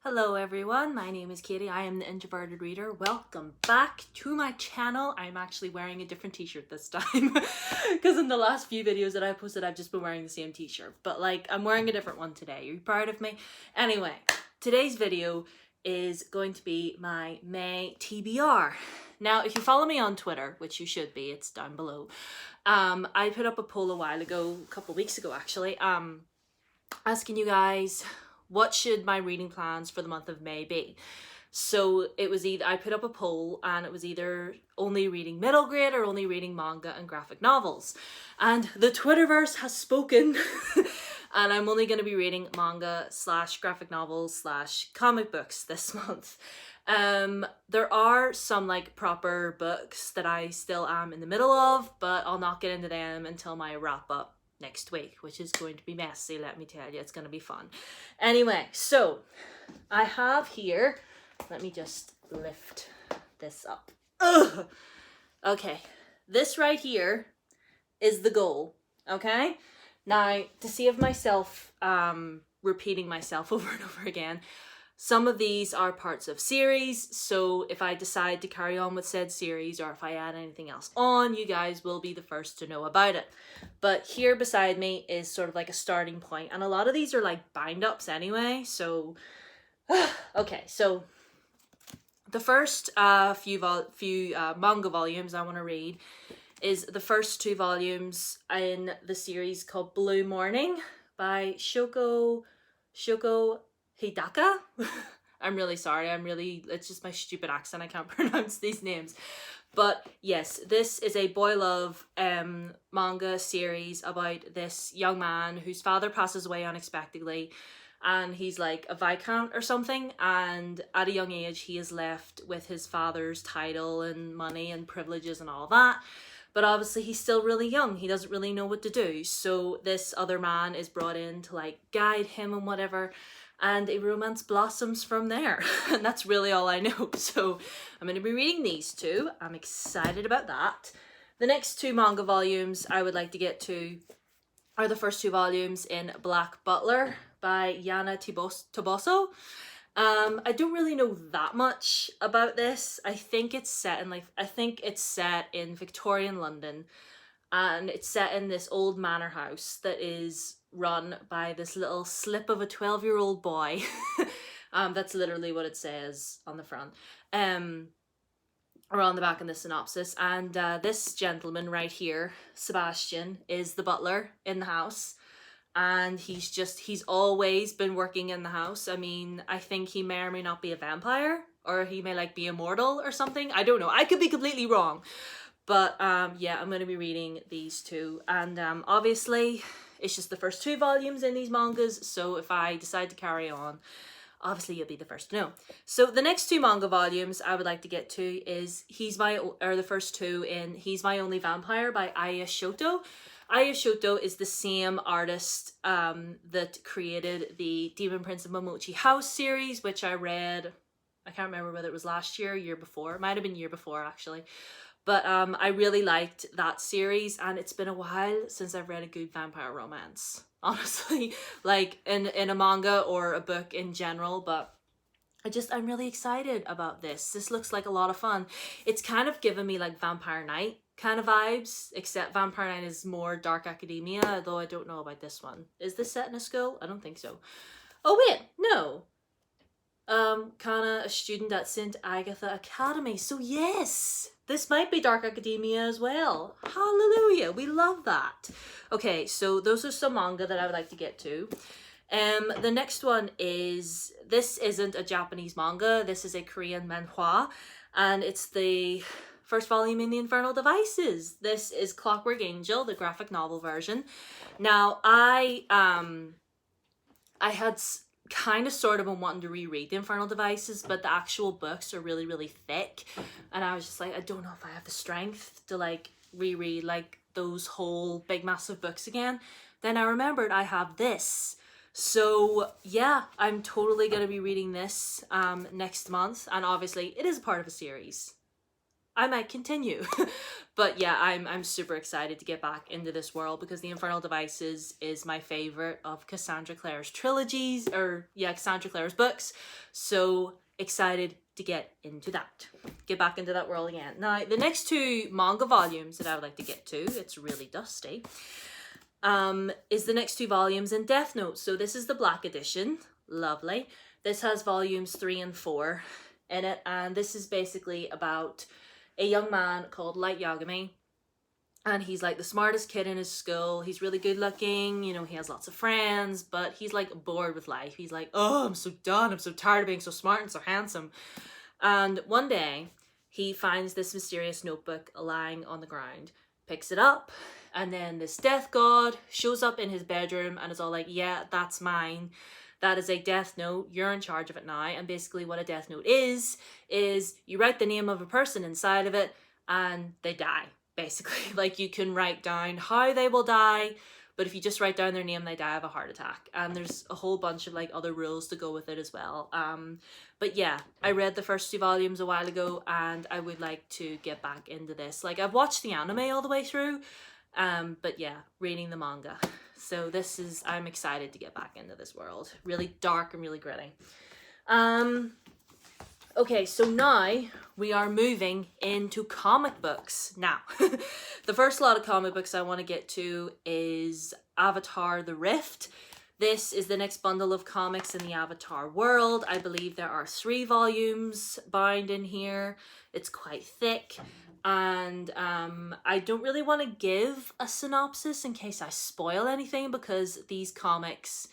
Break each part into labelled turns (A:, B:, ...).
A: Hello everyone, my name is Katie. I am the Introverted Reader. Welcome back to my channel. I'm actually wearing a different t-shirt this time because in the last few videos that I posted I've just been wearing the same t-shirt, but I'm wearing a different one today. Are you proud of me? Anyway, today's video is going to be my May TBR. Now if you follow me on Twitter, which you should be, it's down below, I put up a poll a while ago, a couple of weeks ago actually, asking you guys what should my reading plans for the month of May be. So it was either, I put up a poll and it was either only reading middle grade or only reading manga and graphic novels. And the Twitterverse has spoken and I'm only going to be reading manga / graphic novels / comic books this month. There are some proper books that I still am in the middle of, but I'll not get into them until my wrap up next week, which is going to be messy, let me tell you. It's going to be fun. Anyway, so I have here, let me just lift this up. Ugh! Okay, this right here is the goal, okay? Now, to save myself repeating myself over and over again, some of these are parts of series, so if I decide to carry on with said series or if I add anything else on, you guys will be the first to know about it. But here beside me is sort of like a starting point, and a lot of these are like bind-ups anyway, so okay, so the first few manga volumes I want to read is the first 2 volumes in the series called Blue Morning by Shoko Hidaka. I'm really sorry, it's just my stupid accent, I can't pronounce these names. But yes, this is a boy love manga series about this young man whose father passes away unexpectedly, and he's like a viscount or something, and at a young age he is left with his father's title and money and privileges and all that. But obviously he's still really young, he doesn't really know what to do, so this other man is brought in to guide him and whatever, and a romance blossoms from there. And that's really all I know. So I'm going to be reading these 2. I'm excited about that. The next 2 manga volumes I would like to get to are the first 2 volumes in Black Butler by Yana Toboso. I don't really know that much about this. I think it's set in Victorian London, and it's set in this old manor house that is run by this little slip of a 12-year-old boy. That's literally what it says on the front, or on the back in the synopsis. And this gentleman right here, Sebastian, is the butler in the house, and he's always been working in the house. I mean, I think he may or may not be a vampire, or he may be immortal or something. I don't know, I could be completely wrong. But yeah, I'm going to be reading these 2, and obviously it's just the first 2 volumes in these mangas, so if I decide to carry on, obviously you'll be the first to know. So the next 2 manga volumes I would like to get to is the first 2 in He's My Only Vampire by Aya Shoto. Aya Shoto is the same artist that created the Demon Prince of Momochi House series, which I read, I can't remember whether it was last year or year before, it might have been year before actually. But I really liked that series, and it's been a while since I've read a good vampire romance, honestly, in a manga or a book in general. But I'm really excited about this. This looks like a lot of fun. It's kind of given me Vampire Knight kind of vibes, except Vampire Knight is more dark academia, though I don't know about this one. Is this set in a school? I don't think so. Oh wait, no. Kana, a student at St. Agatha Academy. So yes, this might be dark academia as well. Hallelujah, we love that. Okay, so those are some manga that I would like to get to. The next one is, this isn't a Japanese manga, this is a Korean manhwa, and it's the first volume in the Infernal Devices. This is Clockwork Angel, the graphic novel version. Now, I had kind of sort of been wanting to reread the Infernal Devices, but the actual books are really, really thick, and I was just I don't know if I have the strength to reread those whole big massive books again. Then I remembered I have this, so yeah, I'm totally going to be reading this next month, and obviously it is a part of a series. I might continue. But yeah, I'm super excited to get back into this world because The Infernal Devices is my favorite of Cassandra Clare's trilogies, or yeah, Cassandra Clare's books. So excited to get into that. Get back into that world again. Now, the next two manga volumes that I would like to get to, it's really dusty, is the next two volumes in Death Note. So this is the black edition. Lovely. This has volumes 3 and 4 in it, and this is basically about a young man called Light Yagami, and he's like the smartest kid in his school. He's really good looking, you know, he has lots of friends, but he's like bored with life. He's like, oh, I'm so done, I'm so tired of being so smart and so handsome. And one day he finds this mysterious notebook lying on the ground, picks it up, and then this death god shows up in his bedroom and is all like, yeah, that's mine. That is a death note. You're in charge of it now. And basically what a death note is you write the name of a person inside of it and they die, basically. Like, you can write down how they will die, but if you just write down their name, they die of a heart attack. And there's a whole bunch of like other rules to go with it as well. But yeah, I read the first 2 volumes a while ago and I would like to get back into this. Like, I've watched the anime all the way through, but yeah, reading the manga. So this is, I'm excited to get back into this world. Really dark and really gritty. Okay, so now we are moving into comic books. Now, the first lot of comic books I want to get to is Avatar: The Rift. This is the next bundle of comics in the Avatar world. I believe there are 3 volumes bound in here. It's quite thick. And I don't really want to give a synopsis in case I spoil anything, because these comics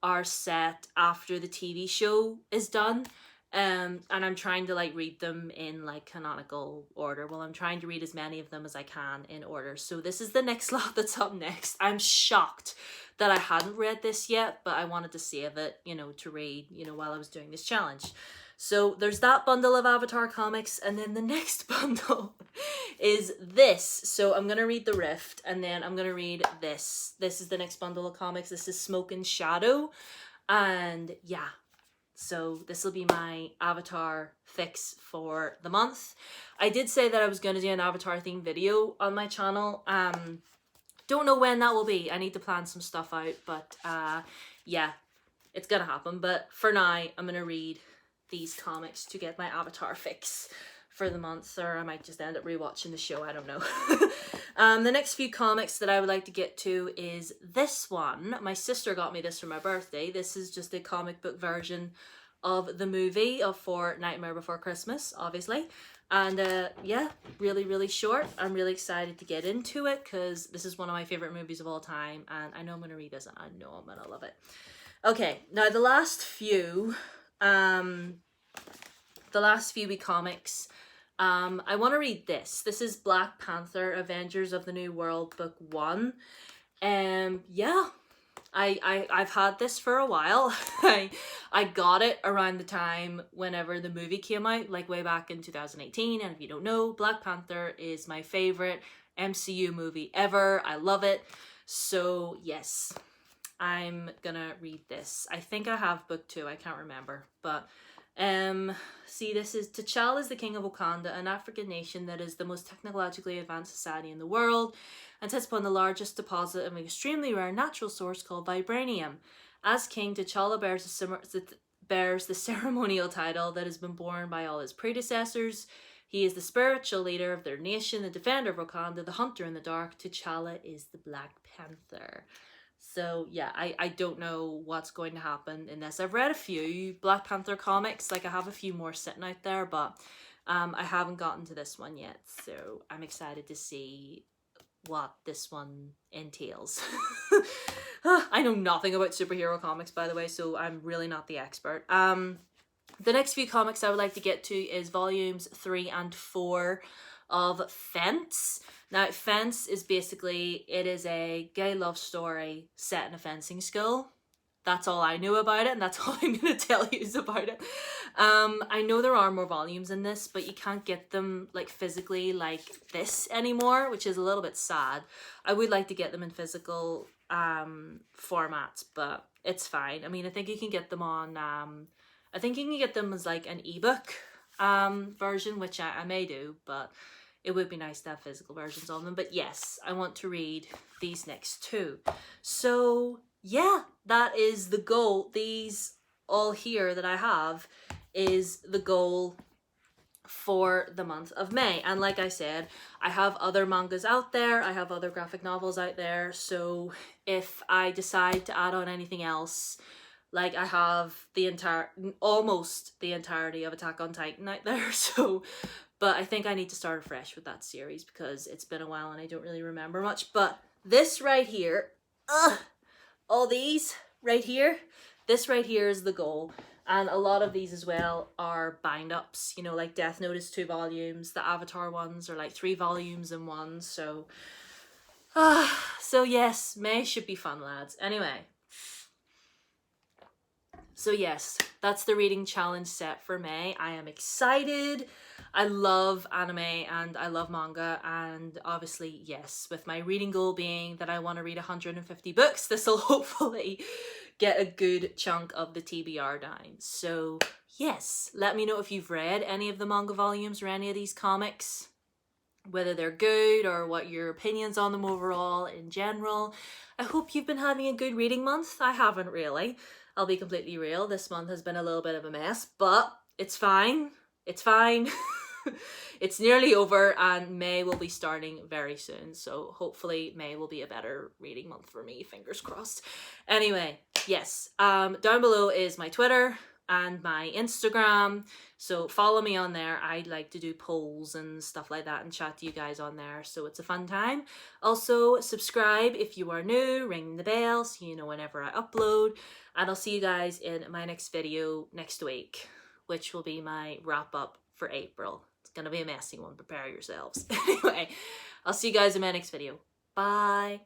A: are set after the TV show is done. And I'm trying to like read them in like canonical order. Well, I'm trying to read as many of them as I can in order. So this is the next lot that's up next. I'm shocked that I hadn't read this yet, but I wanted to save it, you know, to read, you know, while I was doing this challenge. So there's that bundle of Avatar comics, and then the next bundle is this. So I'm going to read The Rift, and then I'm going to read this. This is the next bundle of comics. This is Smoke and Shadow, and yeah. So this will be my Avatar fix for the month. I did say that I was going to do an Avatar themed video on my channel. Don't know when that will be. I need to plan some stuff out, but yeah, it's going to happen. But for now, I'm going to read these comics to get my Avatar fix for the month, or I might just end up rewatching the show, I don't know. The next few comics that I would like to get to is this one. My sister got me this for my birthday. This is just a comic book version of the movie for Nightmare Before Christmas, obviously. And yeah, really, really short. I'm really excited to get into it because this is one of my favorite movies of all time, and I know I'm going to read this and I know I'm going to love it. Okay, now the last few wee comics, I want to read this. This is Black Panther, Avengers of the New World, Book 1. Yeah, I've had this for a while. I got it around the time whenever the movie came out, like way back in 2018. And if you don't know, Black Panther is my favorite MCU movie ever. I love it. So yes, I'm gonna read this. I think I have book 2, I can't remember, but see, this is T'Challa is the king of Wakanda, an African nation that is the most technologically advanced society in the world and sits upon the largest deposit of an extremely rare natural source called vibranium. As king, T'Challa bears the ceremonial title that has been borne by all his predecessors. He is the spiritual leader of their nation, the defender of Wakanda, the hunter in the dark. T'Challa is the Black Panther. So yeah, I don't know what's going to happen in this. I've read a few Black Panther comics, like I have a few more sitting out there, but I haven't gotten to this one yet. So I'm excited to see what this one entails. I know nothing about superhero comics, by the way, so I'm really not the expert. The next few comics I would like to get to is volumes 3 and 4 of Fence. Now, Fence is basically, it is a gay love story set in a fencing school. That's all I know about it, and that's all I'm going to tell you about it. I know there are more volumes in this, but you can't get them like physically like this anymore, which is a little bit sad. I would like to get them in physical formats, but it's fine. I mean, I think you can get them on, I think you can get them as like an ebook version, which I may do, but it would be nice to have physical versions of them. But yes, I want to read these next two. So yeah, that is the goal. These all here that I have is the goal for the month of May. And like I said, I have other mangas out there, I have other graphic novels out there, so if I decide to add on anything else, like I have almost the entirety of Attack on Titan out there, so, but I think I need to start afresh with that series because it's been a while and I don't really remember much. But this right here, all these right here, this right here is the goal. And a lot of these as well are bind-ups, you know, like Death Note is 2 volumes, the Avatar ones are like 3 volumes in one, so... so yes, May should be fun, lads. Anyway. So yes, that's the reading challenge set for May. I am excited. I love anime and I love manga, and obviously, yes, with my reading goal being that I want to read 150 books, this will hopefully get a good chunk of the TBR down. So yes, let me know if you've read any of the manga volumes or any of these comics, whether they're good or what your opinions on them overall in general. I hope you've been having a good reading month. I haven't really. I'll be completely real. This month has been a little bit of a mess, but it's fine. It's fine. It's nearly over and May will be starting very soon. So hopefully May will be a better reading month for me. Fingers crossed. Anyway, yes. Down below is my Twitter and my Instagram. So follow me on there. I like to do polls and stuff like that and chat to you guys on there. So it's a fun time. Also subscribe if you are new. Ring the bell so you know whenever I upload. And I'll see you guys in my next video next week, which will be my wrap up for April. It's gonna be a messy one, prepare yourselves. Anyway, I'll see you guys in my next video. Bye.